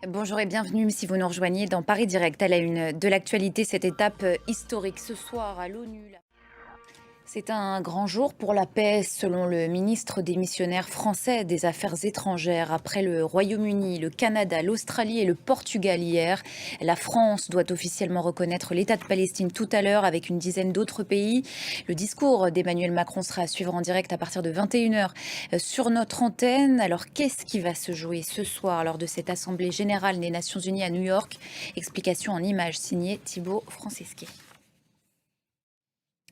Bonjour et bienvenue si vous nous rejoignez dans Paris Direct à la une de l'actualité, cette étape historique ce soir à l'ONU. C'est un grand jour pour la paix, selon le ministre des missionnaires français des Affaires étrangères. Après le Royaume-Uni, le Canada, l'Australie et le Portugal hier, la France doit officiellement reconnaître l'État de Palestine tout à l'heure avec une dizaine d'autres pays. Le discours d'Emmanuel Macron sera à suivre en direct à partir de 21h sur notre antenne. Alors qu'est-ce qui va se jouer ce soir lors de cette Assemblée générale des Nations Unies à New York? Explication en images signée Thibaut Francesquet.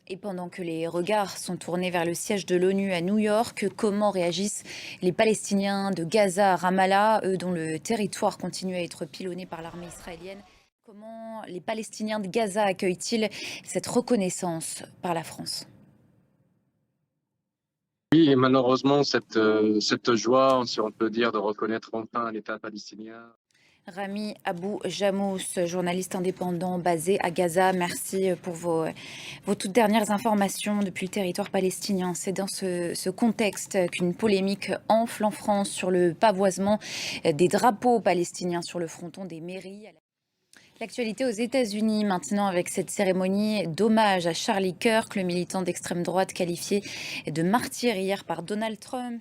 Et pendant que les regards sont tournés vers le siège de l'ONU à New York, comment réagissent les Palestiniens de Gaza à Ramallah, eux dont le territoire continue à être pilonné par l'armée israélienne? Comment les Palestiniens de Gaza accueillent-ils cette reconnaissance par la France? Oui, et malheureusement, cette joie, si on peut dire, de reconnaître enfin l'État palestinien. Rami Abou Jamous, journaliste indépendant basé à Gaza, merci pour vos toutes dernières informations depuis le territoire palestinien. C'est dans ce contexte qu'une polémique enfle en France sur le pavoisement des drapeaux palestiniens sur le fronton des mairies. L'actualité aux États-Unis maintenant avec cette cérémonie d'hommage à Charlie Kirk, le militant d'extrême droite qualifié de martyr hier par Donald Trump.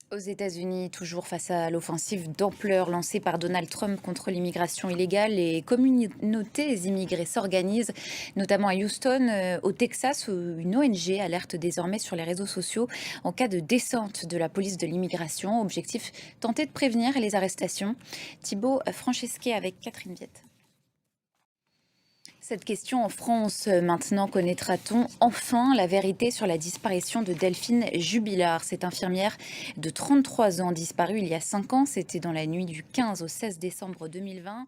Aux États-Unis, toujours face à l'offensive d'ampleur lancée par Donald Trump contre l'immigration illégale, les communautés immigrées s'organisent, notamment à Houston, au Texas, où une ONG alerte désormais sur les réseaux sociaux en cas de descente de la police de l'immigration. Objectif, tenter de prévenir les arrestations. Thibaut Francesquet avec Catherine Viette. Cette question en France, maintenant, connaîtra-t-on enfin la vérité sur la disparition de Delphine Jubilard, cette infirmière de 33 ans disparue il y a 5 ans, c'était dans la nuit du 15 au 16 décembre 2020.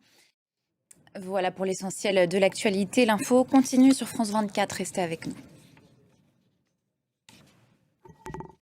Voilà pour l'essentiel de l'actualité. L'info continue sur France 24, restez avec nous.